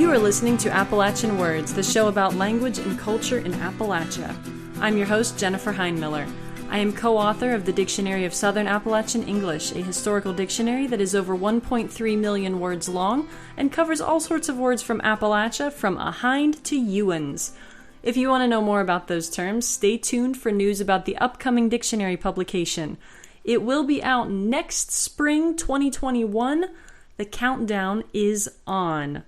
You are listening to Appalachian Words, the show about language and culture in Appalachia. I'm your host, Jennifer Heinmiller. I am co-author of the Dictionary of Southern Appalachian English, a historical dictionary that is over 1.3 million words long and covers all sorts of words from Appalachia, from a hind to Ewans. If you want to know more about those terms, stay tuned for news about the upcoming dictionary publication. It will be out next spring, 2021. The countdown is on.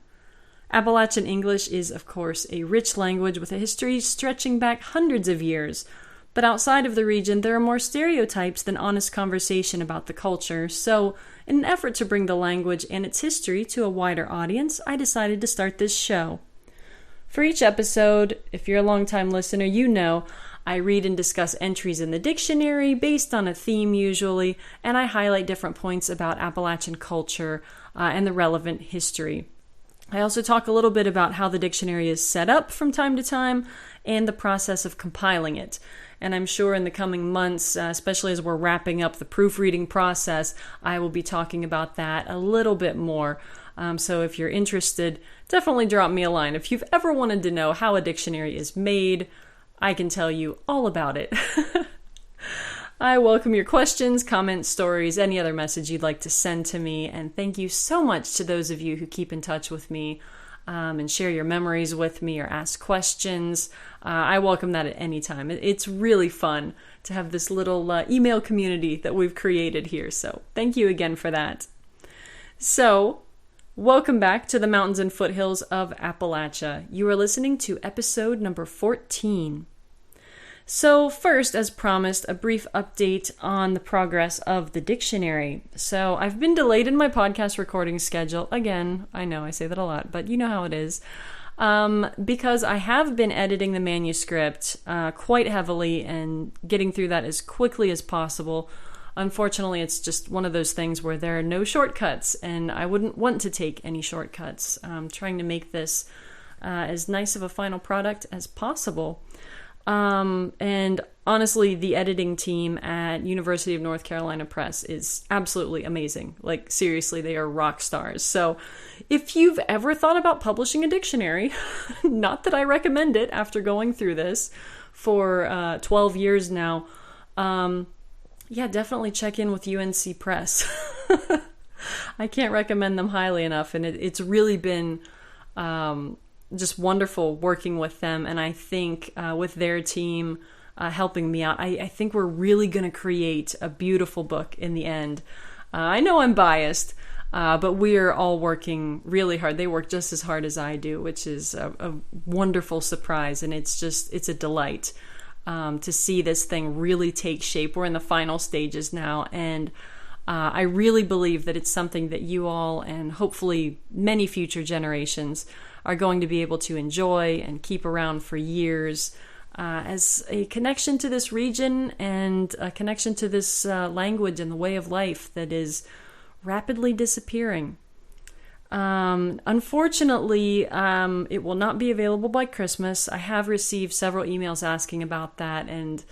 Appalachian English is, of course, a rich language with a history stretching back hundreds of years. But outside of the region, there are more stereotypes than honest conversation about the culture. So, in an effort to bring the language and its history to a wider audience, I decided to start this show. For each episode, if you're a longtime listener, you know I read and discuss entries in the dictionary based on a theme usually, and I highlight different points about Appalachian culture and the relevant history. I also talk a little bit about how the dictionary is set up from time to time and the process of compiling it. And I'm sure in the coming months, especially as we're wrapping up the proofreading process, I will be talking about that a little bit more. So if you're interested, definitely drop me a line. If you've ever wanted to know how a dictionary is made, I can tell you all about it. I welcome your questions, comments, stories, any other message you'd like to send to me. And thank you so much to those of you who keep in touch with me and share your memories with me or ask questions. I welcome that at any time. It's really fun to have this little email community that we've created here. So thank you again for that. So, welcome back to the mountains and foothills of Appalachia. You are listening to episode number 14. So first, as promised, a brief update on the progress of the dictionary. So I've been delayed in my podcast recording schedule. Again, I know I say that a lot, but you know how it is. Because I have been editing the manuscript quite heavily and getting through that as quickly as possible. Unfortunately, it's just one of those things where there are no shortcuts, and I wouldn't want to take any shortcuts. I'm trying to make this as nice of a final product as possible. And honestly, the editing team at University of North Carolina Press is absolutely amazing. Like, seriously, they are rock stars. So if you've ever thought about publishing a dictionary, not that I recommend it after going through this for 12 years now, definitely check in with UNC Press. I can't recommend them highly enough, and it's really been just wonderful working with them, and I think with their team helping me out, I think we're really going to create a beautiful book in the end. I know I'm biased, but we are all working really hard. They work just as hard as I do, which is a wonderful surprise, and it's a delight to see this thing really take shape. We're in the final stages now, and I really believe that it's something that you all, and hopefully many future generations, are going to be able to enjoy and keep around for years as a connection to this region and a connection to this language and the way of life that is rapidly disappearing. Unfortunately, it will not be available by Christmas. I have received several emails asking about that, and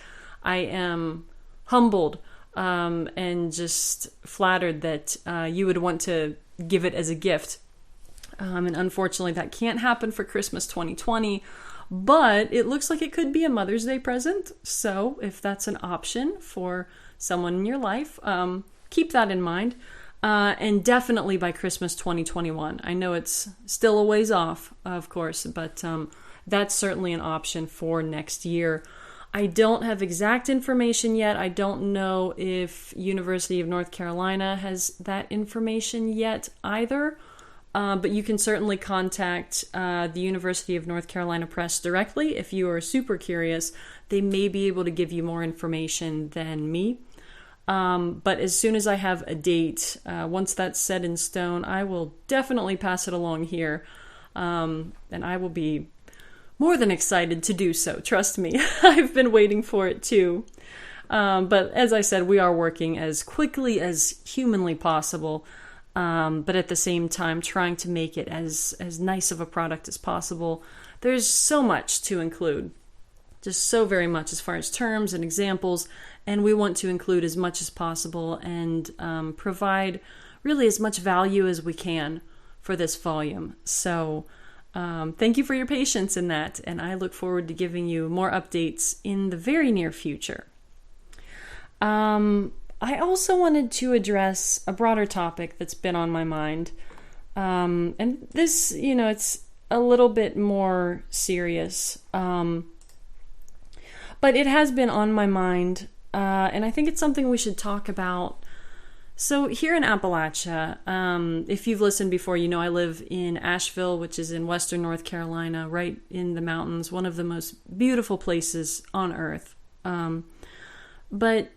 I am humbled and just flattered that you would want to give it as a gift. And unfortunately, that can't happen for Christmas 2020, but it looks like it could be a Mother's Day present. So if that's an option for someone in your life, keep that in mind. And definitely by Christmas 2021. I know it's still a ways off, of course, but that's certainly an option for next year. I don't have exact information yet. I don't know if University of North Carolina has that information yet either. But you can certainly contact the University of North Carolina Press directly if you are super curious. They may be able to give you more information than me. But as soon as I have a date, once that's set in stone, I will definitely pass it along here. And I will be more than excited to do so. Trust me, I've been waiting for it too. But as I said, we are working as quickly as humanly possible. But at the same time, trying to make it as nice of a product as possible. There's so much to include, just so very much as far as terms and examples, and we want to include as much as possible and provide really as much value as we can for this volume. So Thank you for your patience in that, and I look forward to giving you more updates in the very near future. I also wanted to address a broader topic that's been on my mind. And this, it's a little bit more serious. But it has been on my mind, and I think it's something we should talk about. So here in Appalachia, if you've listened before, I live in Asheville, which is in western North Carolina, right in the mountains, one of the most beautiful places on earth. But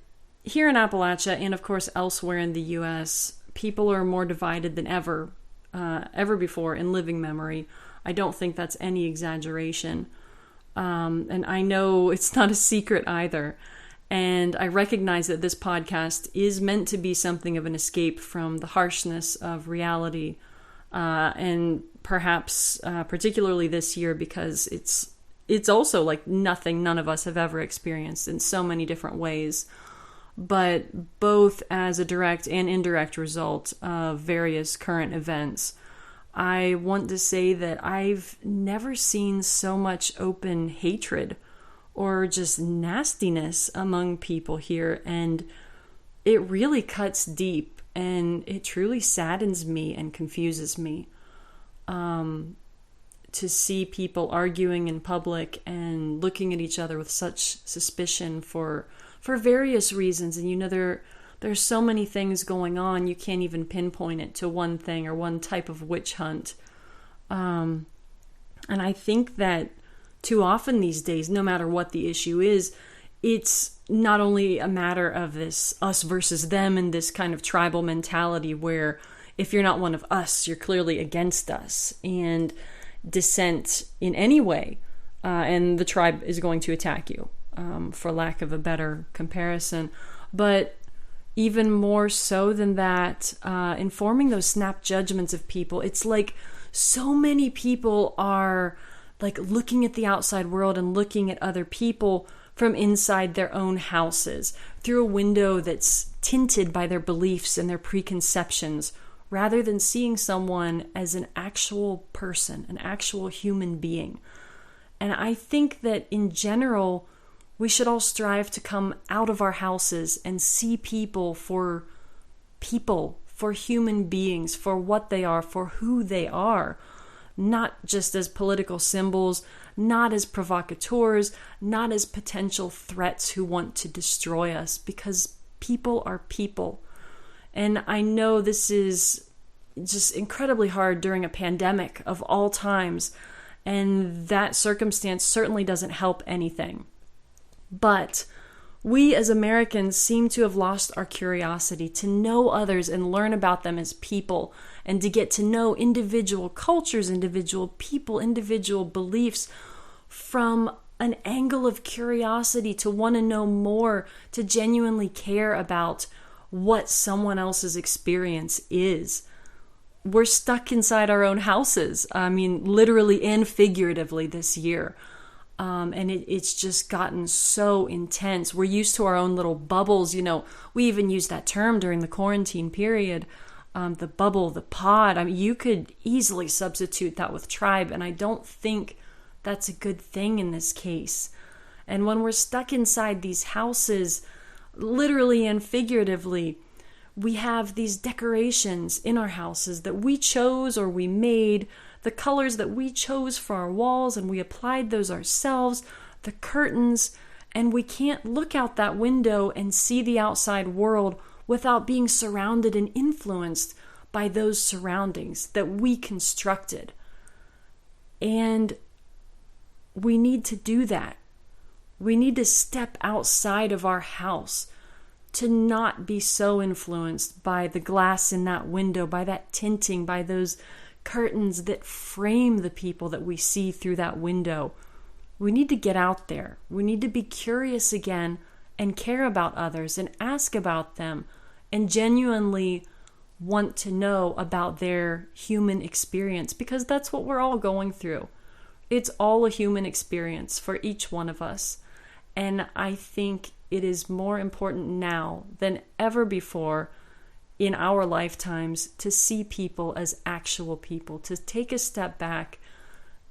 here in Appalachia, and of course elsewhere in the U.S., people are more divided than ever before in living memory. I don't think that's any exaggeration. And I know it's not a secret either. And I recognize that this podcast is meant to be something of an escape from the harshness of reality. And perhaps particularly this year, because it's also like nothing none of us have ever experienced in so many different ways, but both as a direct and indirect result of various current events. I want to say that I've never seen so much open hatred or just nastiness among people here, and it really cuts deep, and it truly saddens me and confuses me to see people arguing in public and looking at each other with such suspicion for various reasons. And there's so many things going on, you can't even pinpoint it to one thing or one type of witch hunt. And I think that too often these days, no matter what the issue is, it's not only a matter of this us versus them and this kind of tribal mentality where if you're not one of us, you're clearly against us, and dissent in any way, and the tribe is going to attack you, for lack of a better comparison. But even more so than that, informing those snap judgments of people, it's like so many people are like looking at the outside world and looking at other people from inside their own houses through a window that's tinted by their beliefs and their preconceptions, rather than seeing someone as an actual person, an actual human being. And I think that in general, we should all strive to come out of our houses and see people, for human beings, for what they are, for who they are. Not just as political symbols, not as provocateurs, not as potential threats who want to destroy us, because people are people. And I know this is just incredibly hard during a pandemic of all times, and that circumstance certainly doesn't help anything. But we as Americans seem to have lost our curiosity to know others and learn about them as people, and to get to know individual cultures, individual people, individual beliefs from an angle of curiosity, to want to know more, to genuinely care about what someone else's experience is. We're stuck inside our own houses. I mean, literally and figuratively this year. And it's just gotten so intense. We're used to our own little bubbles. We even used that term during the quarantine period, the bubble, the pod. I mean, you could easily substitute that with tribe, and I don't think that's a good thing in this case. And when we're stuck inside these houses, literally and figuratively, we have these decorations in our houses that we chose or we made, the colors that we chose for our walls, and we applied those ourselves, the curtains, and we can't look out that window and see the outside world without being surrounded and influenced by those surroundings that we constructed. And we need to do that. We need to step outside of our house, to not be so influenced by the glass in that window, by that tinting, by those curtains that frame the people that we see through that window. We need to get out there. We need to be curious again and care about others and ask about them and genuinely want to know about their human experience, because that's what we're all going through. It's all a human experience for each one of us. And I think it is more important now than ever before in our lifetimes to see people as actual people, to take a step back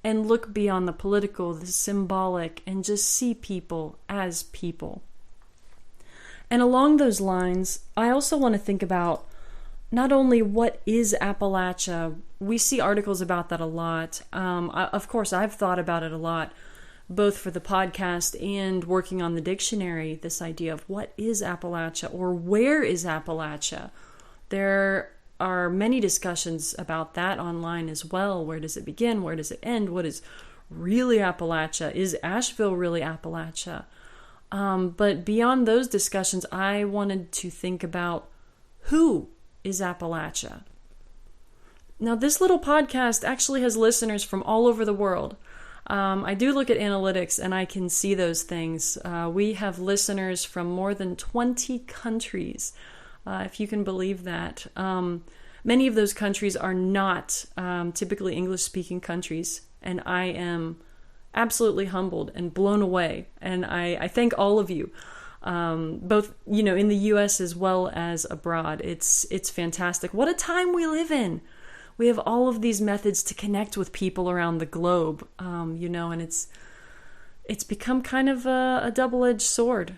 and look beyond the political, the symbolic, and just see people as people. And along those lines, I also want to think about not only what is Appalachia. We see articles about that a lot. Of course, I've thought about it a lot, both for the podcast and working on the dictionary, this idea of what is Appalachia or where is Appalachia. There are many discussions about that online as well. Where does it begin? Where does it end? What is really Appalachia? Is Asheville really Appalachia? But beyond those discussions, I wanted to think about who is Appalachia. Now, this little podcast actually has listeners from all over the world. I do look at analytics and I can see those things. We have listeners from more than 20 countries, if you can believe that. Many of those countries are not typically English-speaking countries, and I am absolutely humbled and blown away. And I thank all of you, both in the U.S. as well as abroad. It's fantastic. What a time we live in. We have all of these methods to connect with people around the globe, and it's become kind of a double-edged sword.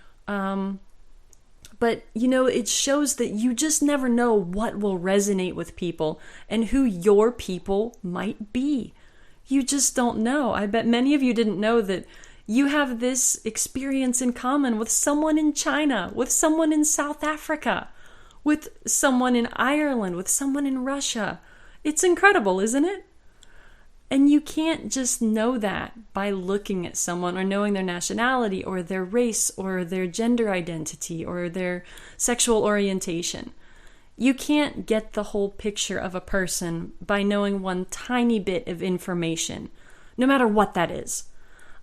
But, it shows that you just never know what will resonate with people and who your people might be. You just don't know. I bet many of you didn't know that you have this experience in common with someone in China, with someone in South Africa, with someone in Ireland, with someone in Russia. It's incredible, isn't it? And you can't just know that by looking at someone or knowing their nationality or their race or their gender identity or their sexual orientation. You can't get the whole picture of a person by knowing one tiny bit of information, no matter what that is.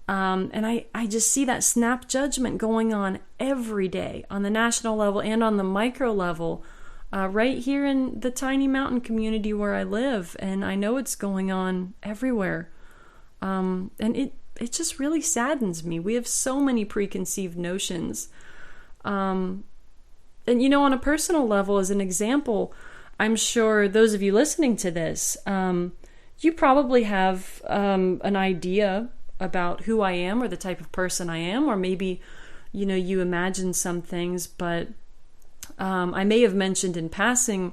And I just see that snap judgment going on every day on the national level and on the micro level, right here in the tiny mountain community where I live. And I know it's going on everywhere. And it just really saddens me. We have so many preconceived notions. And, on a personal level, as an example, I'm sure those of you listening to this, you probably have an idea about who I am or the type of person I am, or maybe, you imagine some things, but I may have mentioned in passing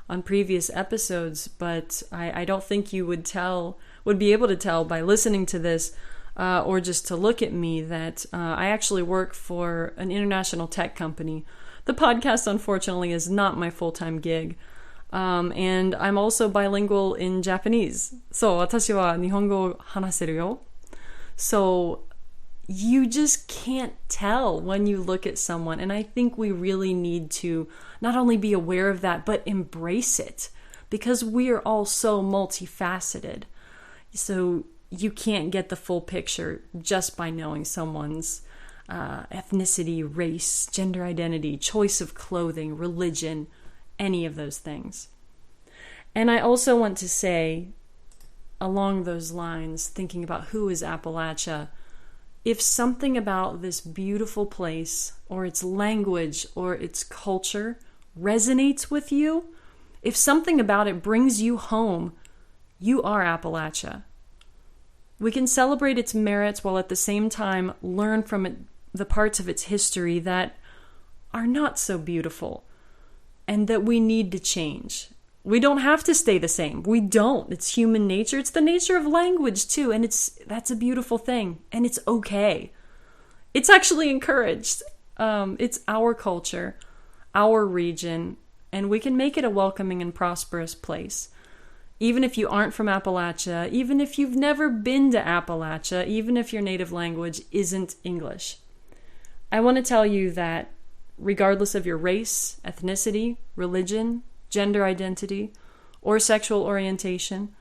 on previous episodes, but I don't think you would be able to tell by listening to this or just to look at me that I actually work for an international tech company. The podcast, unfortunately, is not my full-time gig. And I'm also bilingual in Japanese. So, 私は日本語を話せるよ. So, you just can't tell when you look at someone. And I think we really need to not only be aware of that, but embrace it. Because we are all so multifaceted. So you can't get the full picture just by knowing someone's ethnicity, race, gender identity, choice of clothing, religion, any of those things. And I also want to say, along those lines, thinking about who is Appalachia, if something about this beautiful place or its language or its culture resonates with you, if something about it brings you home, you are Appalachia. We can celebrate its merits while at the same time learn from it the parts of its history that are not so beautiful and that we need to change. We don't have to stay the same. We don't. It's human nature. It's the nature of language too, and that's a beautiful thing, and it's okay. It's actually encouraged. It's our culture, our region, and we can make it a welcoming and prosperous place. Even if you aren't from Appalachia, even if you've never been to Appalachia, even if your native language isn't English. I want to tell you that regardless of your race, ethnicity, religion, gender identity, or sexual orientation,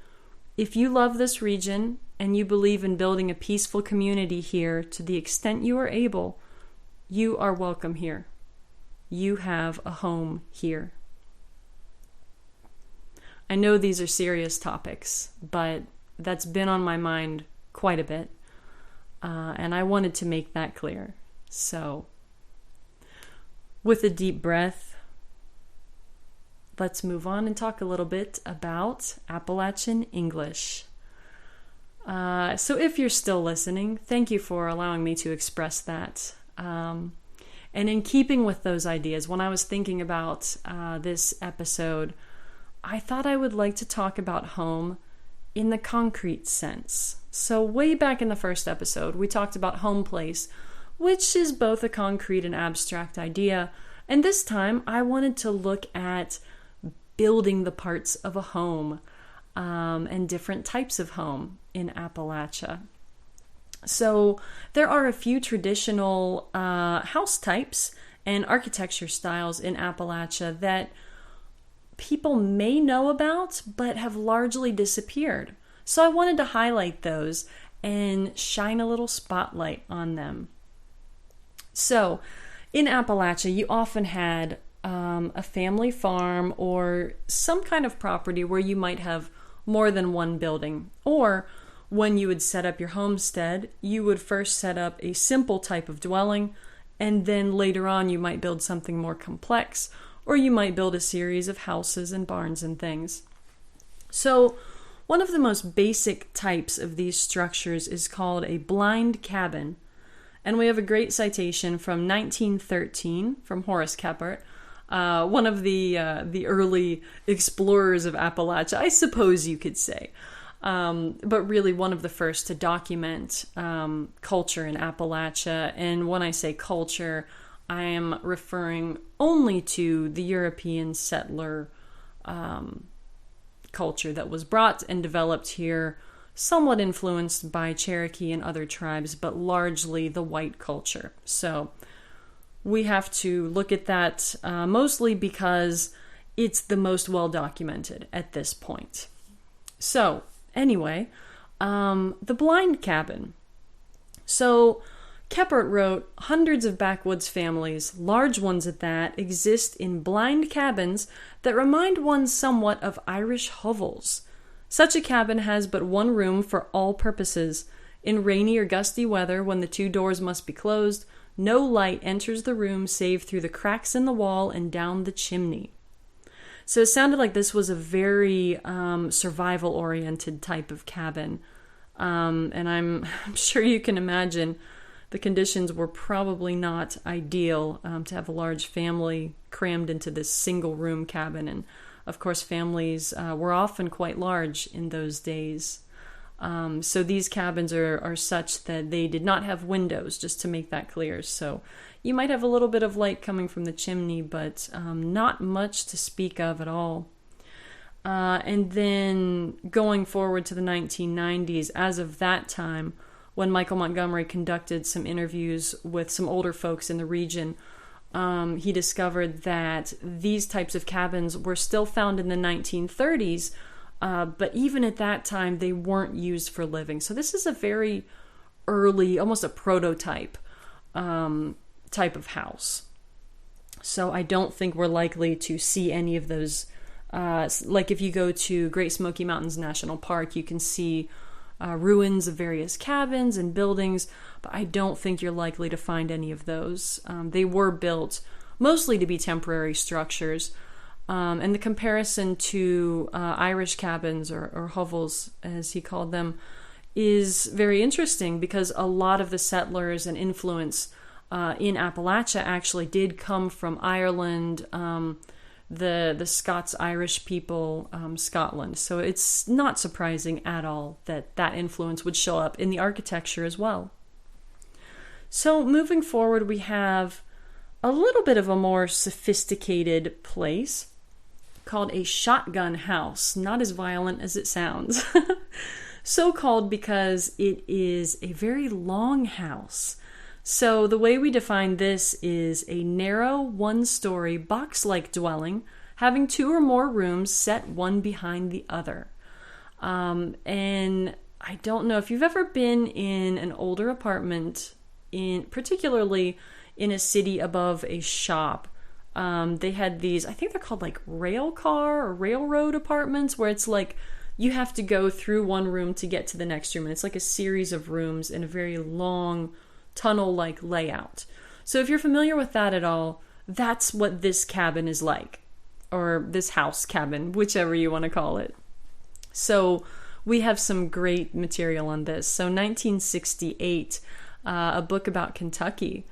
if you love this region and you believe in building a peaceful community here to the extent you are able, you are welcome here. You have a home here. I know these are serious topics, but that's been on my mind quite a bit, and I wanted to make that clear. So, with a deep breath, let's move on and talk a little bit about Appalachian English. So if you're still listening, thank you for allowing me to express that. And in keeping with those ideas, when I was thinking about this episode, I thought I would like to talk about home in the concrete sense. So way back in the first episode, we talked about home place, which is both a concrete and abstract idea. And this time, I wanted to look at building the parts of a home and different types of home in Appalachia. So there are a few traditional house types and architecture styles in Appalachia that people may know about, but have largely disappeared. So I wanted to highlight those and shine a little spotlight on them. So in Appalachia, you often had a family farm or some kind of property where you might have more than one building. Or when you would set up your homestead, you would first set up a simple type of dwelling, and then later on you might build something more complex, or you might build a series of houses and barns and things. So one of the most basic types of these structures is called a blind cabin. And we have a great citation from 1913 from Horace Keppert, one of the early explorers of Appalachia, I suppose you could say. But really one of the first to document culture in Appalachia. And when I say culture, I am referring only to the European settler culture that was brought and developed here, somewhat influenced by Cherokee and other tribes, but largely the white culture. So we have to look at that mostly because it's the most well documented at this point. So anyway, the blind cabin. So Keppert wrote, hundreds of backwoods families, large ones at that, exist in blind cabins that remind one somewhat of Irish hovels. Such a cabin has but one room for all purposes. In rainy or gusty weather, when the two doors must be closed, no light enters the room save through the cracks in the wall and down the chimney. So it sounded like this was a very survival-oriented type of cabin. And I'm sure you can imagine the conditions were probably not ideal to have a large family crammed into this single-room cabin. And, of course, families were often quite large in those days. So these cabins are such that they did not have windows, just to make that clear. So you might have a little bit of light coming from the chimney, but not much to speak of at all. And then going forward to the 1990s, as of that time, when Michael Montgomery conducted some interviews with some older folks in the region, he discovered that these types of cabins were still found in the 1930s, but even at that time, they weren't used for living. So this is a very early, almost a prototype type of house. So I don't think we're likely to see any of those. Like if you go to Great Smoky Mountains National Park, you can see ruins of various cabins and buildings, but I don't think you're likely to find any of those. They were built mostly to be temporary structures. And the comparison to Irish cabins or hovels, as he called them, is very interesting because a lot of the settlers and influence in Appalachia actually did come from Ireland, the Scots-Irish people, Scotland. So it's not surprising at all that that influence would show up in the architecture as well. So moving forward, we have a little bit of a more sophisticated place called a shotgun house. Not as violent as it sounds. So called because it is a very long house. So the way we define this is a narrow, one-story, box-like dwelling having two or more rooms set one behind the other. And I don't know if you've ever been in an older apartment, particularly in a city above a shop. They had these, I think they're called like rail car or railroad apartments, where it's like you have to go through one room to get to the next room. And it's like a series of rooms in a very long tunnel-like layout. So if you're familiar with that at all, that's what this cabin is like, or this house cabin, whichever you want to call it. So we have some great material on this. So 1968, a book about Kentucky.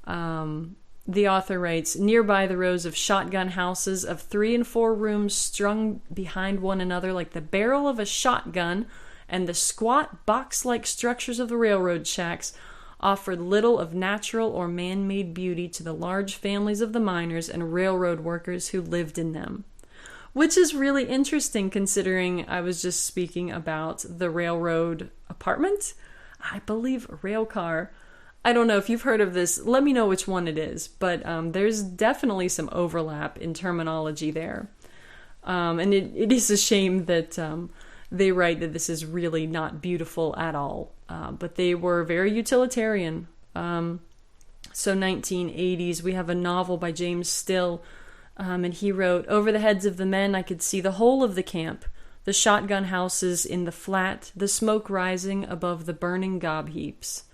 The author writes, nearby the rows of shotgun houses of 3 and 4 rooms strung behind one another like the barrel of a shotgun and the squat box-like structures of the railroad shacks offered little of natural or man-made beauty to the large families of the miners and railroad workers who lived in them. Which is really interesting considering I was just speaking about the railroad apartment. I believe a rail car. I don't know if you've heard of this. Let me know which one it is. But there's definitely some overlap in terminology there. And it is a shame that they write that this is really not beautiful at all. But they were very utilitarian. So 1980s, we have a novel by James Still. And he wrote, over the heads of the men I could see the whole of the camp, the shotgun houses in the flat, the smoke rising above the burning gob heaps.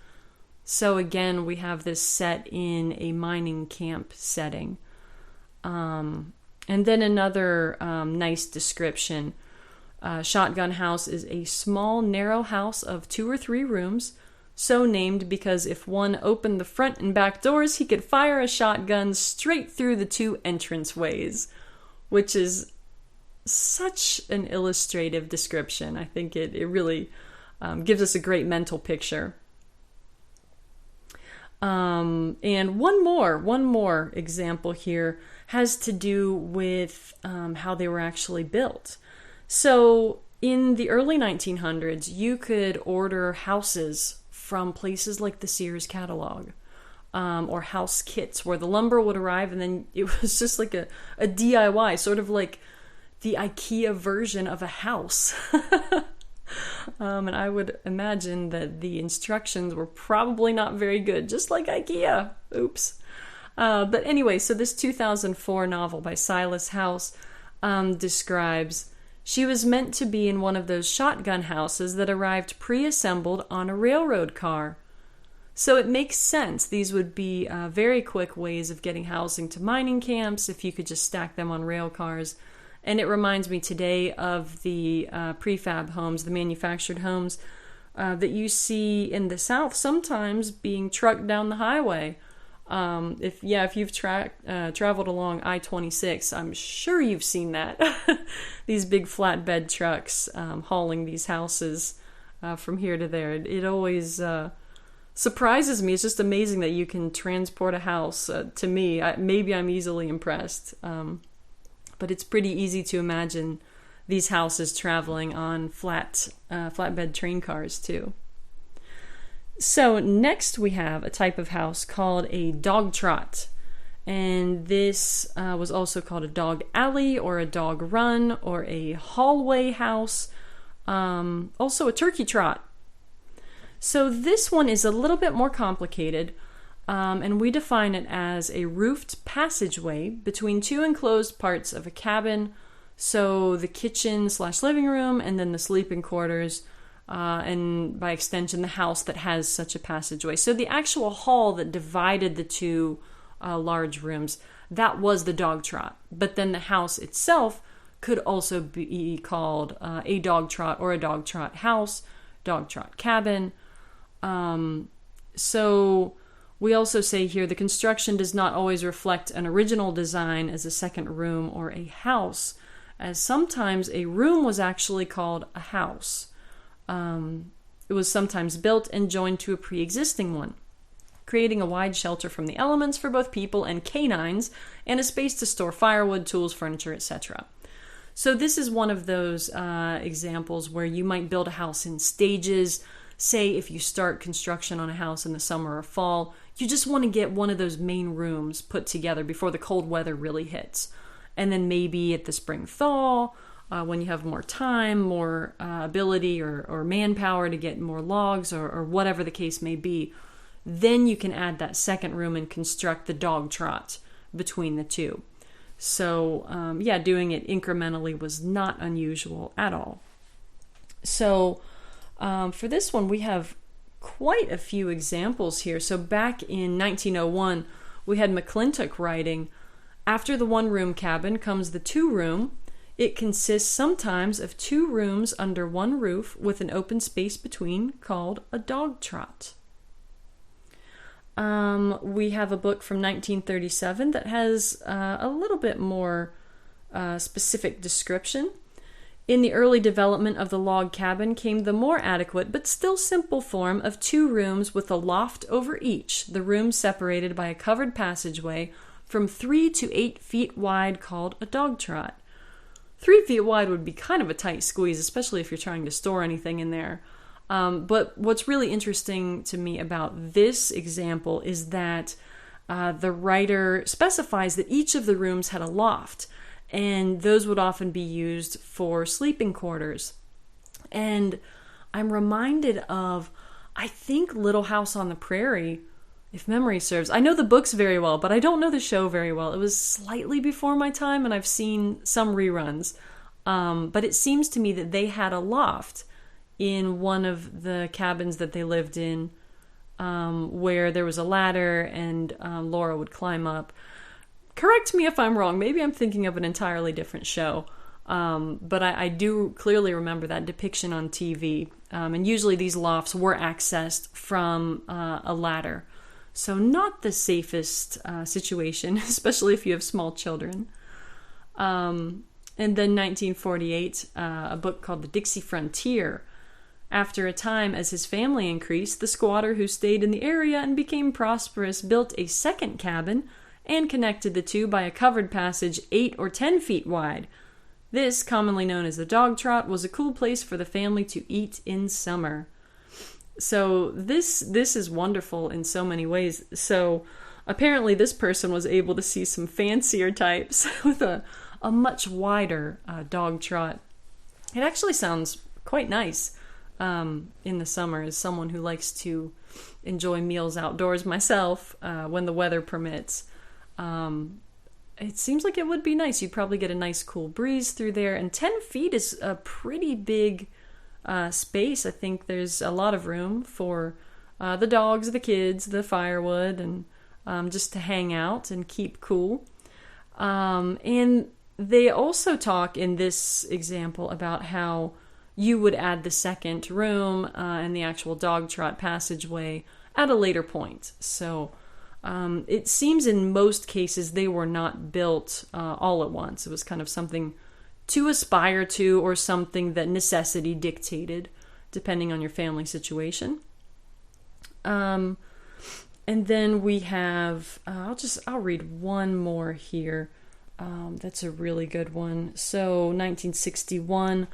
So again, we have this set in a mining camp setting. And then another nice description. Shotgun house is a small, narrow house of 2 or 3 rooms, so named because if one opened the front and back doors, he could fire a shotgun straight through the 2 entranceways, which is such an illustrative description. I think it really gives us a great mental picture. And one more example here has to do with how they were actually built. So in the early 1900s, you could order houses from places like the Sears catalog, or house kits where the lumber would arrive and then it was just like a DIY, sort of like the IKEA version of a house. And I would imagine that the instructions were probably not very good, just like IKEA. Oops. But anyway, so this 2004 novel by Silas House describes, she was meant to be in one of those shotgun houses that arrived pre-assembled on a railroad car. So it makes sense. These would be very quick ways of getting housing to mining camps if you could just stack them on rail cars. And it reminds me today of the prefab homes, the manufactured homes that you see in the South sometimes being trucked down the highway. If you've traveled along I-26, I'm sure you've seen that. These big flatbed trucks hauling these houses from here to there. It always surprises me. It's just amazing that you can transport a house. To me, maybe I'm easily impressed. But it's pretty easy to imagine these houses traveling on flatbed train cars too. So next we have a type of house called a dog trot. And this was also called a dog alley or a dog run or a hallway house. Also a turkey trot. So this one is a little bit more complicated. And we define it as a roofed passageway between 2 enclosed parts of a cabin. So the kitchen/living room and then the sleeping quarters. And by extension, the house that has such a passageway. So the actual hall that divided the 2 large rooms, that was the dog trot. But then the house itself could also be called a dog trot or a dog trot house, dog trot cabin. So we also say here the construction does not always reflect an original design as a second room or a house, as sometimes a room was actually called a house. It was sometimes built and joined to a pre-existing one, creating a wide shelter from the elements for both people and canines and a space to store firewood, tools, furniture, etc. So this is one of those examples where you might build a house in stages. Say if you start construction on a house in the summer or fall, you just want to get one of those main rooms put together before the cold weather really hits. And then maybe at the spring thaw, when you have more time, more ability or manpower to get more logs or whatever the case may be, then you can add that second room and construct the dog trot between the 2. So doing it incrementally was not unusual at all. So for this one, we have quite a few examples here. So back in 1901, we had McClintock writing, after the 1-room cabin comes the 2-room. It consists sometimes of 2 rooms under one roof with an open space between, called a dog trot. We have a book from 1937 that has a little bit more specific description. In the early development of the log cabin came the more adequate but still simple form of 2 rooms with a loft over each, the rooms separated by a covered passageway from 3 to 8 feet wide, called a dog trot. 3 feet wide would be kind of a tight squeeze, especially if you're trying to store anything in there. But what's really interesting to me about this example is that the writer specifies that each of the rooms had a loft, and those would often be used for sleeping quarters. And I'm reminded of, I think, Little House on the Prairie, if memory serves. I know the books very well, but I don't know the show very well. It was slightly before my time, and I've seen some reruns. But it seems to me that they had a loft in one of the cabins that they lived in, where there was a ladder and Laura would climb up. Correct me if I'm wrong. Maybe I'm thinking of an entirely different show. But I do clearly remember that depiction on TV. And usually these lofts were accessed from a ladder. So not the safest situation, especially if you have small children. And then 1948, a book called The Dixie Frontier. After a time, as his family increased, the squatter who stayed in the area and became prosperous built a second cabin and connected the two by a covered passage 8 or 10 feet wide. This, commonly known as the dog trot, was a cool place for the family to eat in summer. So this is wonderful in so many ways. So apparently this person was able to see some fancier types with a much wider dog trot. It actually sounds quite nice in the summer, as someone who likes to enjoy meals outdoors myself when the weather permits. It seems like it would be nice. You'd probably get a nice cool breeze through there. And 10 feet is a pretty big space. I think there's a lot of room for the dogs, the kids, the firewood, and just to hang out and keep cool. And they also talk in this example about how you would add the second room and the actual dog trot passageway at a later point. So it seems in most cases they were not built all at once. It was kind of something to aspire to, or something that necessity dictated, depending on your family situation. And then we have, I'll read one more here. That's a really good one. So 1961,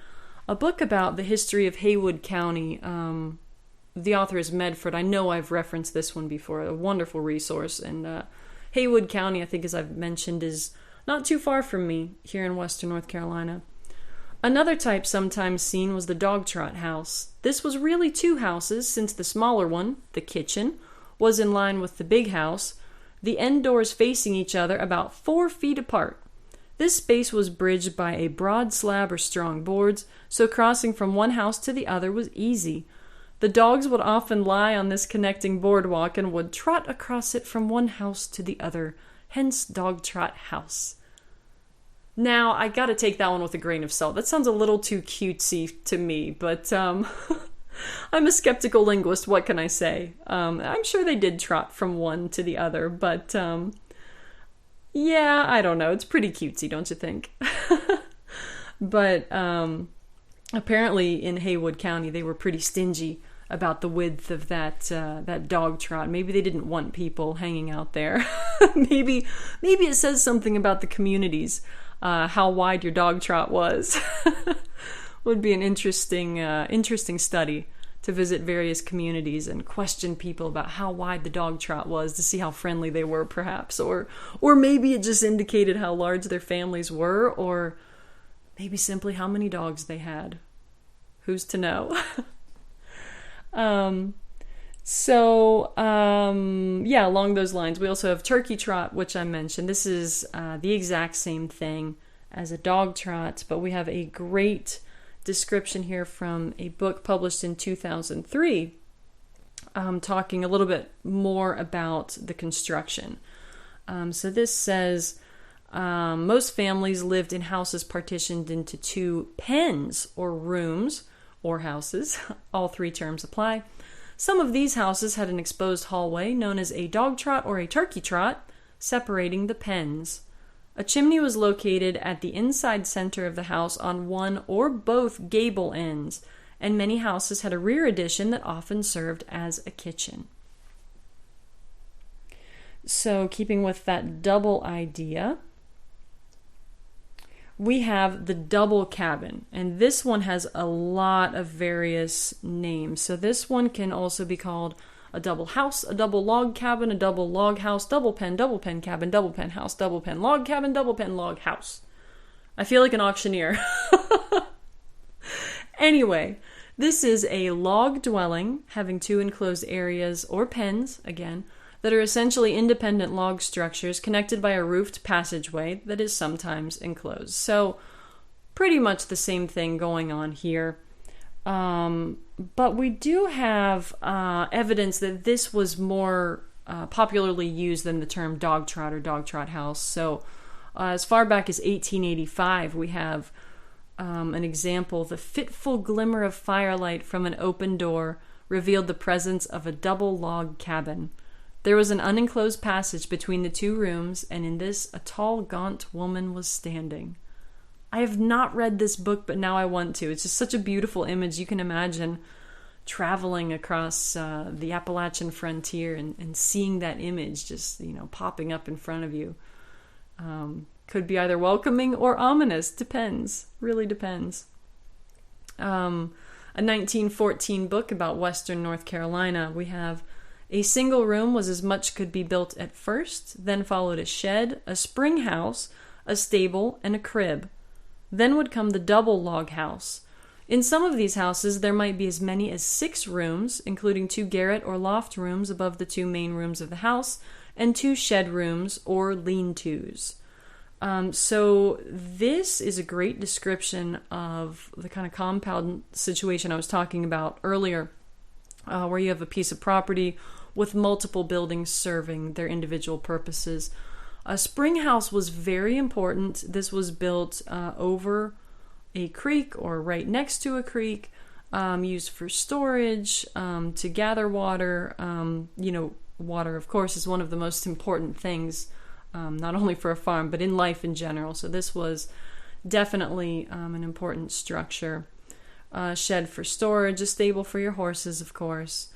a book about the history of Haywood County. The author is Medford. I know I've referenced this one before. A wonderful resource. And Haywood County, I think, as I've mentioned, is not too far from me here in western North Carolina. Another type sometimes seen was the dog trot house. This was really 2 houses, since the smaller one, the kitchen, was in line with the big house, the end doors facing each other about 4 feet apart. This space was bridged by a broad slab or strong boards, so crossing from one house to the other was easy. The dogs would often lie on this connecting boardwalk and would trot across it from one house to the other, hence dog trot house. Now, I gotta take that one with a grain of salt. That sounds a little too cutesy to me, but I'm a skeptical linguist, what can I say? I'm sure they did trot from one to the other, but yeah, I don't know. It's pretty cutesy, don't you think? But apparently in Haywood County, they were pretty stingy about the width of that dog trot. Maybe they didn't want people hanging out there. Maybe it says something about the communities, how wide your dog trot was. Would be an interesting study to visit various communities and question people about how wide the dog trot was, to see how friendly they were, perhaps, or maybe it just indicated how large their families were, or maybe simply how many dogs they had. Who's to know? Yeah, along those lines, we also have turkey trot, which I mentioned. This is the exact same thing as a dog trot, but we have a great description here from a book published in 2003, talking a little bit more about the construction. So this says, Most families lived in houses partitioned into 2 pens or rooms or houses. All 3 terms apply. Some of these houses had an exposed hallway known as a dog trot or a turkey trot, separating the pens. A chimney was located at the inside center of the house on one or both gable ends, and many houses had a rear addition that often served as a kitchen. So, keeping with that double idea, we have the double cabin, and this one has a lot of various names. So this one can also be called a double house, a double log cabin, a double log house, double pen cabin, double pen house, double pen log cabin, double pen log house. I feel like an auctioneer. Anyway, this is a log dwelling having 2 enclosed areas or pens, again, that are essentially independent log structures connected by a roofed passageway that is sometimes enclosed. So pretty much the same thing going on here. But we do have evidence that this was more popularly used than the term dog trot or dog trot house. So as far back as 1885, we have an example. The fitful glimmer of firelight from an open door revealed the presence of a double log cabin. There was an unenclosed passage between the 2 rooms, and in this a tall, gaunt woman was standing. I have not read this book, but now I want to. It's just such a beautiful image. You can imagine traveling across the Appalachian frontier and seeing that image just, popping up in front of you. Could be either welcoming or ominous. Depends. Really depends. A 1914 book about Western North Carolina, we have a single room was as much could be built at first, then followed a shed, a spring house, a stable, and a crib. Then would come the double log house. In some of these houses, there might be as many as 6 rooms, including 2 garret or loft rooms above the 2 main rooms of the house, and 2 shed rooms or lean-tos. So this is a great description of the kind of compound situation I was talking about earlier, where you have a piece of property with multiple buildings serving their individual purposes. A spring house was very important. This was built over a creek or right next to a creek, used for storage, to gather water. Water, of course, is one of the most important things, not only for a farm, but in life in general. So this was definitely an important structure. Shed for storage, a stable for your horses, of course.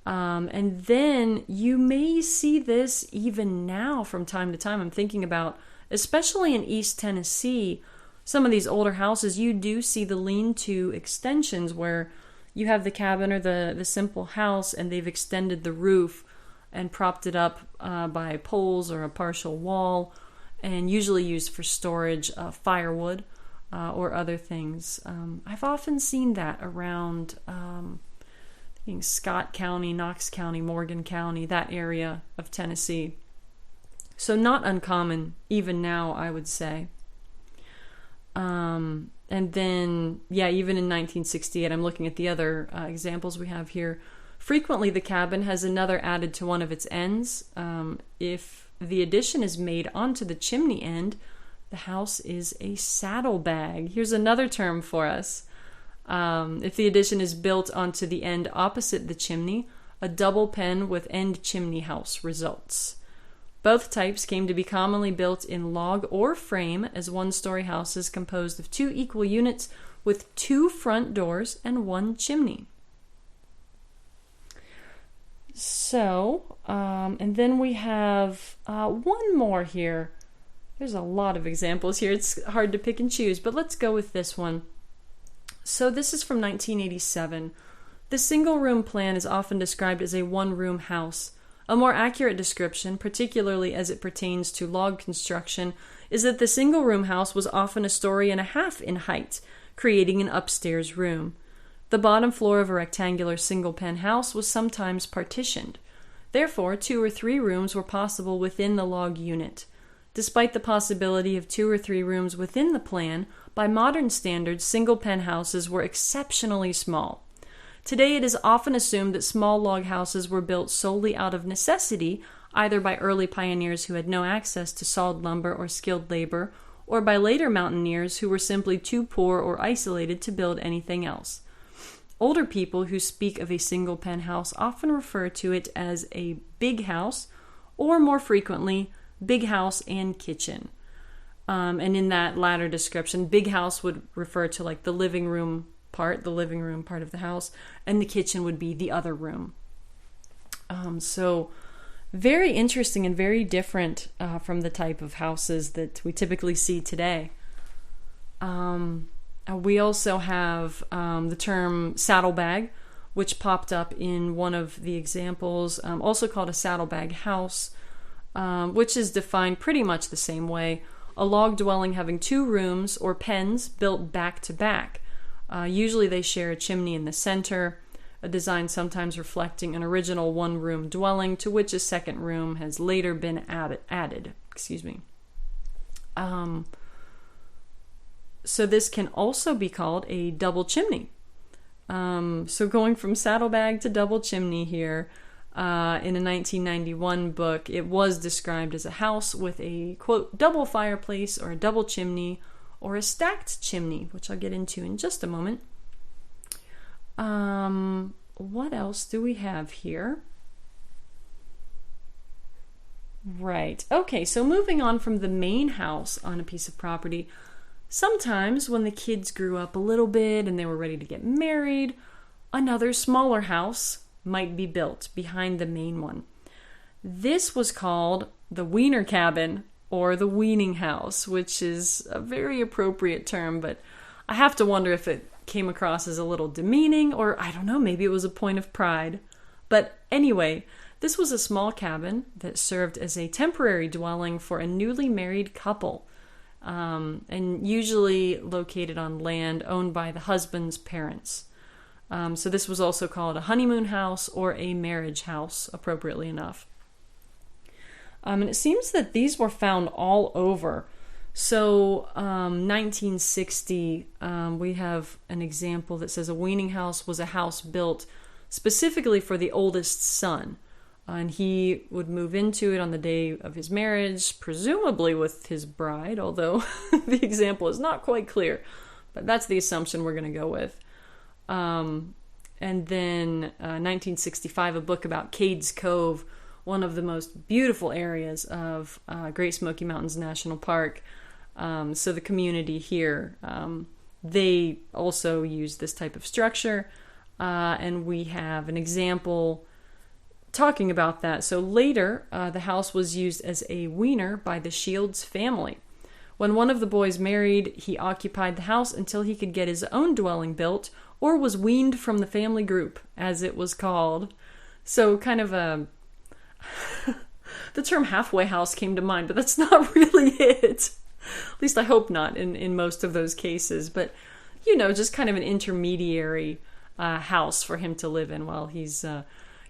And then you may see this even now from time to time. I'm thinking about, especially in East Tennessee, some of these older houses, you do see the lean-to extensions where you have the cabin or the simple house and they've extended the roof and propped it up by poles or a partial wall, and usually used for storage of firewood or other things. I've often seen that around Scott County, Knox County, Morgan County, that area of Tennessee. So not uncommon even now, I would say. And then, even in 1968, I'm looking at the other examples we have here. Frequently, the cabin has another added to one of its ends. If the addition is made onto the chimney end, the house is a saddlebag. Here's another term for us. If the addition is built onto the end opposite the chimney, a double pen with end chimney house results. Both types came to be commonly built in log or frame as one-story houses composed of 2 equal units with 2 front doors and 1 chimney. So, and then we have one more here. There's a lot of examples here. It's hard to pick and choose, but let's go with this one. So this is from 1987. The single-room plan is often described as a one-room house. A more accurate description, particularly as it pertains to log construction, is that the single-room house was often a story and a half in height, creating an upstairs room. The bottom floor of a rectangular single-pen house was sometimes partitioned. Therefore, 2 or 3 rooms were possible within the log unit. Despite the possibility of 2 or 3 rooms within the plan, by modern standards, single-pen houses were exceptionally small. Today it is often assumed that small log houses were built solely out of necessity, either by early pioneers who had no access to sawed lumber or skilled labor, or by later mountaineers who were simply too poor or isolated to build anything else. Older people who speak of a single pen house often refer to it as a big house, or more frequently, big house and kitchen. And in that latter description, big house would refer to like the living room part of the house, and the kitchen would be the other room. So very interesting and very different from the type of houses that we typically see today. We also have the term saddlebag, which popped up in one of the examples, also called a saddlebag house, which is defined pretty much the same way. A log dwelling having two rooms or pens built back to back. Usually they share a chimney in the center, a design sometimes reflecting an original one-room dwelling to which a second room has later been added. So this can also be called a double chimney. So going from saddlebag to double chimney here, in a 1991 book, it was described as a house with a, quote, double fireplace or a double chimney or a stacked chimney, which I'll get into in just a moment. What else do we have here? Right. Okay, so moving on from the main house on a piece of property, sometimes when the kids grew up a little bit and they were ready to get married, another smaller house might be built behind the main one. This was called the wiener cabin or the weaning house, which is a very appropriate term, but I have to wonder if it came across as a little demeaning, or I don't know, maybe it was a point of pride. But anyway, this was a small cabin that served as a temporary dwelling for a newly married couple, and usually located on land owned by the husband's parents. So this was also called a honeymoon house or a marriage house, appropriately enough. And it seems that these were found all over. So 1960, we have an example that says a weaning house was a house built specifically for the oldest son. And he would move into it on the day of his marriage, presumably with his bride, although the example is not quite clear. But that's the assumption we're going to go with. And then 1965, a book about Cades Cove, one of the most beautiful areas of Great Smoky Mountains National Park. So the community here, they also use this type of structure. And we have an example talking about that. So later, the house was used as a weaner by the Shields family. When one of the boys married, he occupied the house until he could get his own dwelling built, or was weaned from the family group, as it was called. So kind of a... the term halfway house came to mind, but that's not really it. At least I hope not in most of those cases. But, you know, just kind of an intermediary house for him to live in while he's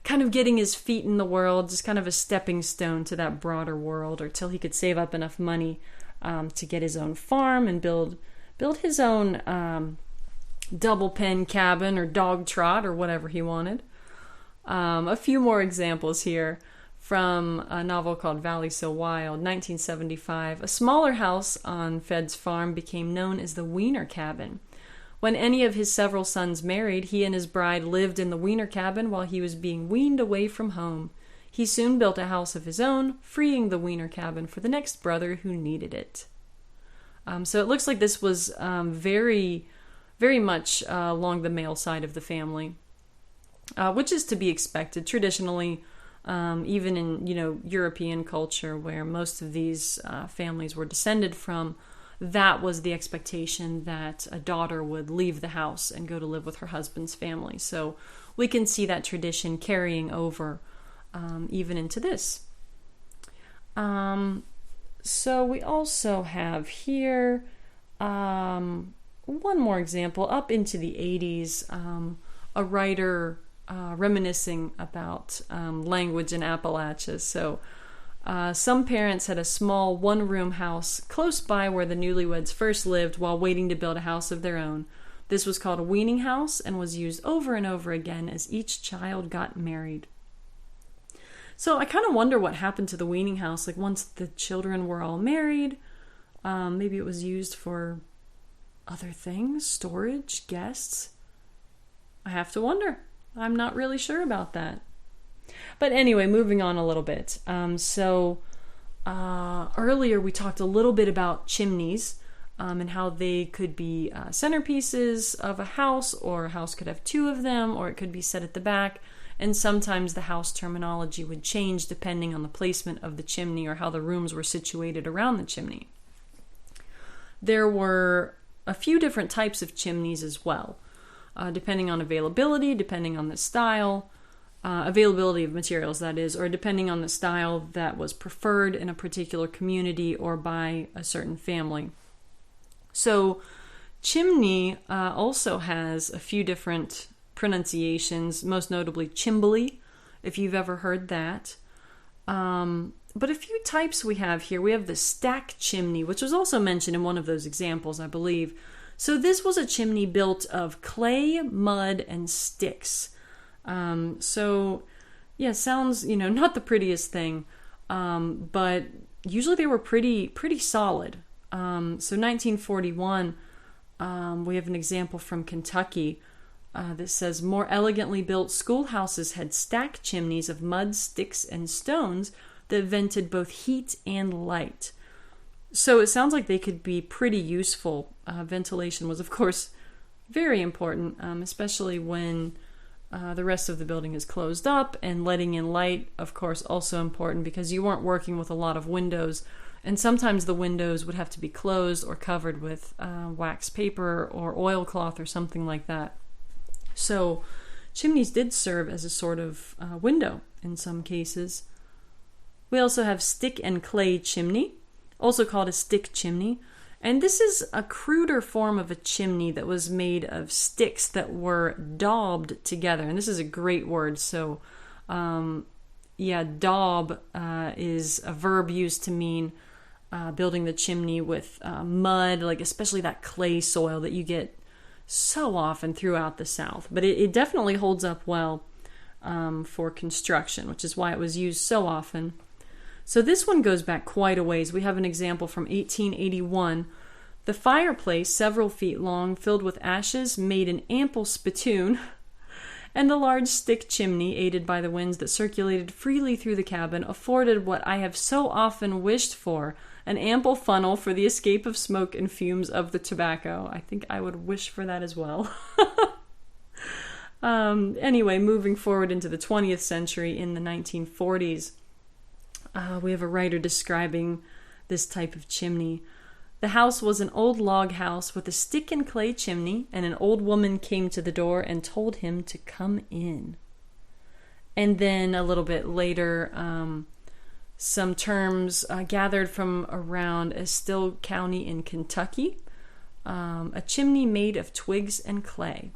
kind of getting his feet in the world, just kind of a stepping stone to that broader world, or till he could save up enough money to get his own farm and build his own double pen cabin or dog trot or whatever he wanted. A few more examples here from a novel called Valley So Wild, 1975. A smaller house on Fed's farm became known as the Wiener Cabin. When any of his several sons married, he and his bride lived in the Wiener Cabin while he was being weaned away from home. He soon built a house of his own, freeing the Wiener Cabin for the next brother who needed it. So it looks like this was very, very much along the male side of the family, which is to be expected traditionally, even in European culture where most of these families were descended from. That was the expectation, that a daughter would leave the house and go to live with her husband's family. So we can see that tradition carrying over even into this. So we also have here one more example. Up into the 80s, a writer reminiscing about language in Appalachia. So some parents had a small one-room house close by where the newlyweds first lived while waiting to build a house of their own. This was called a weaning house and was used over and over again as each child got married. So I kind of wonder what happened to the weaning house. Like once the children were all married, maybe it was used for other things, storage, guests. I have to wonder. I'm not really sure about that. But anyway, moving on a little bit. Earlier we talked a little bit about chimneys and how they could be centerpieces of a house, or a house could have two of them, or it could be set at the back. And sometimes the house terminology would change depending on the placement of the chimney or how the rooms were situated around the chimney. There were a few different types of chimneys as well, depending on availability, depending on the style, availability of materials, that is, or depending on the style that was preferred in a particular community or by a certain family. So chimney also has a few different pronunciations, most notably chimbly, if you've ever heard that. But a few types we have here. We have the stack chimney, which was also mentioned in one of those examples, I believe. So this was a chimney built of clay, mud, and sticks. Sounds, not the prettiest thing, but usually they were pretty solid. So 1941, we have an example from Kentucky that says, more elegantly built schoolhouses had stacked chimneys of mud, sticks, and stones that vented both heat and light. So it sounds like they could be pretty useful. Ventilation was, of course, very important, especially when the rest of the building is closed up, and letting in light, of course, also important because you weren't working with a lot of windows, and sometimes the windows would have to be closed or covered with wax paper or oilcloth or something like that. So chimneys did serve as a sort of window in some cases. We also have stick and clay chimney, also called a stick chimney. And this is a cruder form of a chimney that was made of sticks that were daubed together. And this is a great word. So, daub is a verb used to mean building the chimney with mud, like especially that clay soil that you get so often throughout the South. But it definitely holds up well for construction, which is why it was used so often. So this one goes back quite a ways. We have an example from 1881. The fireplace, several feet long, filled with ashes, made an ample spittoon, and the large stick chimney, aided by the winds that circulated freely through the cabin, afforded what I have so often wished for, an ample funnel for the escape of smoke and fumes of the tobacco. I think I would wish for that as well. Anyway, moving forward into the 20th century, in the 1940s, we have a writer describing this type of chimney. The house was an old log house with a stick and clay chimney, and an old woman came to the door and told him to come in. And then a little bit later, some terms gathered from around Estill County in Kentucky, a chimney made of twigs and clay.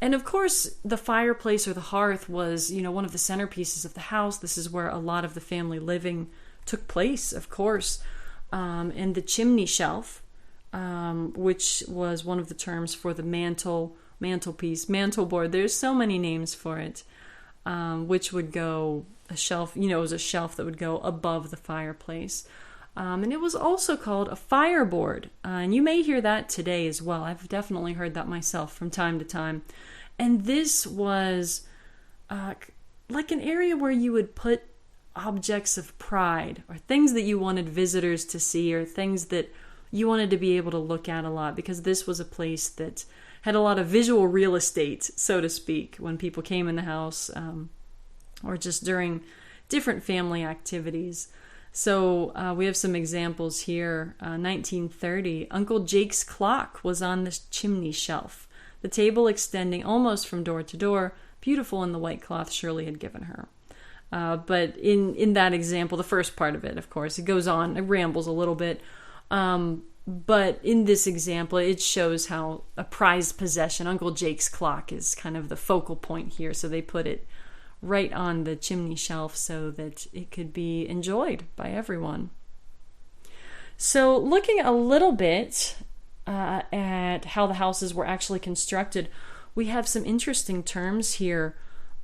And of course, the fireplace or the hearth was, one of the centerpieces of the house. This is where a lot of the family living took place, of course. And the chimney shelf, which was one of the terms for the mantelpiece, mantelboard. There's so many names for it, which would go a shelf, it was a shelf that would go above the fireplace. And it was also called a fireboard. And you may hear that today as well. I've definitely heard that myself from time to time. And this was like an area where you would put objects of pride, or things that you wanted visitors to see, or things that you wanted to be able to look at a lot, because this was a place that had a lot of visual real estate, so to speak, when people came in the house, or just during different family activities. So we have some examples here. 1930, Uncle Jake's clock was on the chimney shelf, the table extending almost from door to door, beautiful in the white cloth Shirley had given her. But in that example, the first part of it, of course, it goes on, it rambles a little bit. But in this example, it shows how a prized possession, Uncle Jake's clock, is kind of the focal point here. So they put it right on the chimney shelf so that it could be enjoyed by everyone. So looking a little bit at how the houses were actually constructed, we have some interesting terms here.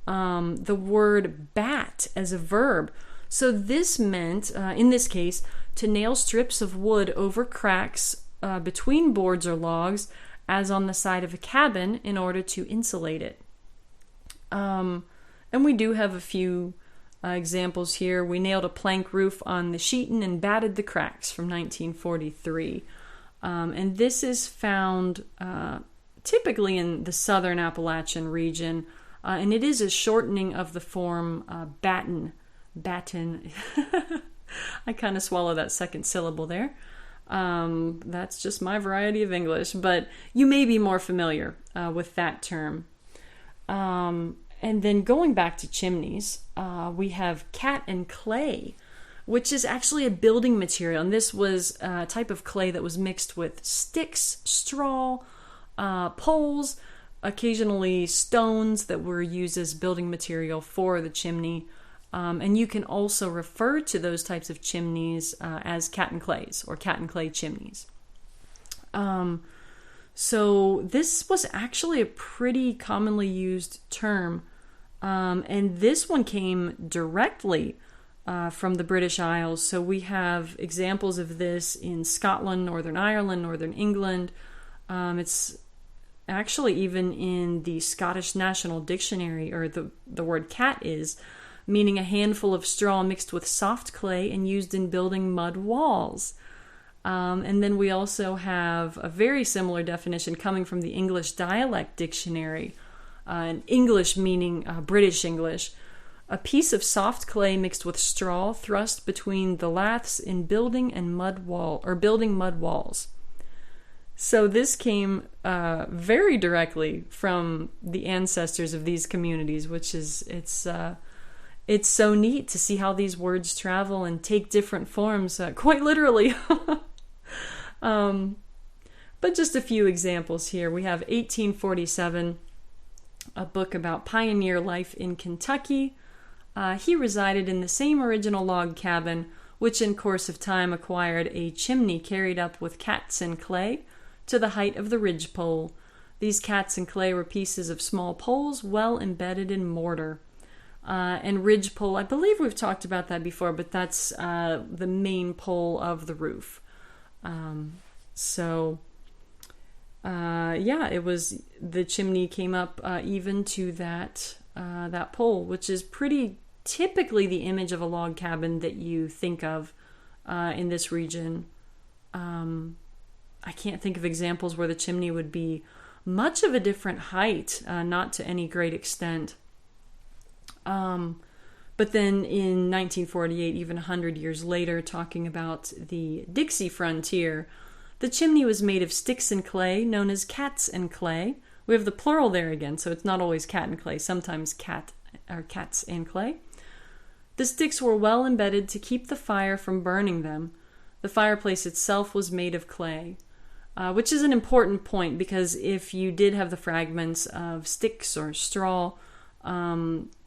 The word bat as a verb. So this meant, in this case, to nail strips of wood over cracks between boards or logs, as on the side of a cabin, in order to insulate it. And we do have a few examples here. We nailed a plank roof on the sheeting and batted the cracks from 1943. And this is found typically in the southern Appalachian region, and it is a shortening of the form batten. I kind of swallow that second syllable there. That's just my variety of English, but you may be more familiar with that term. And then going back to chimneys, we have cat and clay, which is actually a building material. And this was a type of clay that was mixed with sticks, straw, poles, occasionally stones that were used as building material for the chimney. And you can also refer to those types of chimneys as cat and clays or cat and clay chimneys. So this was actually a pretty commonly used term. And this one came directly from the British Isles. So we have examples of this in Scotland, Northern Ireland, Northern England. It's actually even in the Scottish National Dictionary, or the word cat is, meaning a handful of straw mixed with soft clay and used in building mud walls. And then we also have a very similar definition coming from the English Dialect Dictionary, and English meaning British English, a piece of soft clay mixed with straw thrust between the laths in building mud walls. So this came very directly from the ancestors of these communities, which is it's so neat to see how these words travel and take different forms, quite literally. But just a few examples here. We have 1847, a book about pioneer life in Kentucky. He resided in the same original log cabin, which in course of time acquired a chimney carried up with cats and clay to the height of the ridgepole. These cats and clay were pieces of small poles well embedded in mortar. And ridgepole, I believe we've talked about that before, but that's the main pole of the roof. It was, the chimney came up even to that pole, which is pretty typically the image of a log cabin that you think of in this region. I can't think of examples where the chimney would be much of a different height, not to any great extent. But then in 1948, even 100 years later, talking about the Dixie frontier, the chimney was made of sticks and clay, known as cats and clay. We have the plural there again, so it's not always cat and clay, sometimes cats and clay. The sticks were well embedded to keep the fire from burning them. The fireplace itself was made of clay, which is an important point, because if you did have the fragments of sticks or straw,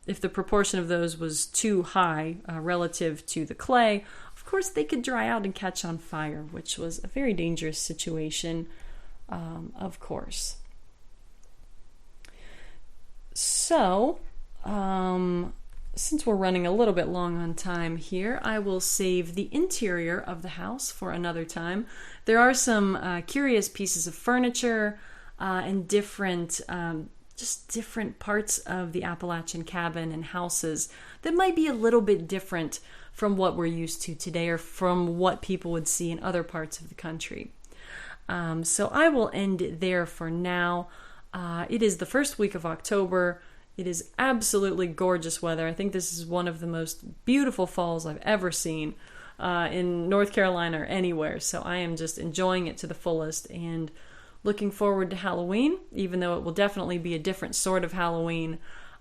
if the proportion of those was too high relative to the clay, of course they could dry out and catch on fire, which was a very dangerous situation, of course. So, since we're running a little bit long on time here, I will save the interior of the house for another time. There are some curious pieces of furniture and different parts of the Appalachian cabin and houses that might be a little bit different from what we're used to today, or from what people would see in other parts of the country. So I will end it there for now. It is the first week of October. It is absolutely gorgeous weather. I think this is one of the most beautiful falls I've ever seen in North Carolina or anywhere. So I am just enjoying it to the fullest and looking forward to Halloween, even though it will definitely be a different sort of Halloween.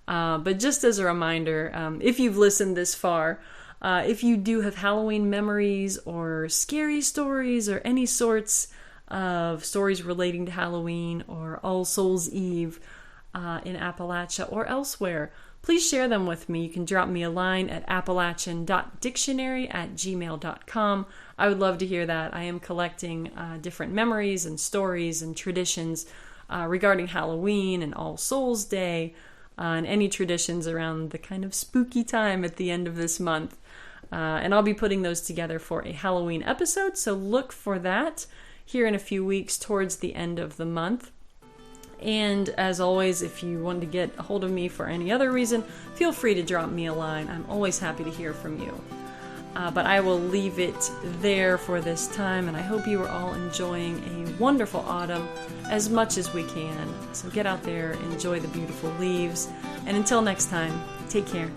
But just as a reminder, if you've listened this far, if you do have Halloween memories or scary stories or any sorts of stories relating to Halloween or All Souls Eve in Appalachia or elsewhere, please share them with me. You can drop me a line at appalachian.dictionary@gmail.com. I would love to hear that. I am collecting different memories and stories and traditions regarding Halloween and All Souls Day, and any traditions around the kind of spooky time at the end of this month. And I'll be putting those together for a Halloween episode, so look for that here in a few weeks towards the end of the month. And as always, if you want to get a hold of me for any other reason, feel free to drop me a line. I'm always happy to hear from you. But I will leave it there for this time, and I hope you are all enjoying a wonderful autumn as much as we can. So get out there, enjoy the beautiful leaves, and until next time, take care.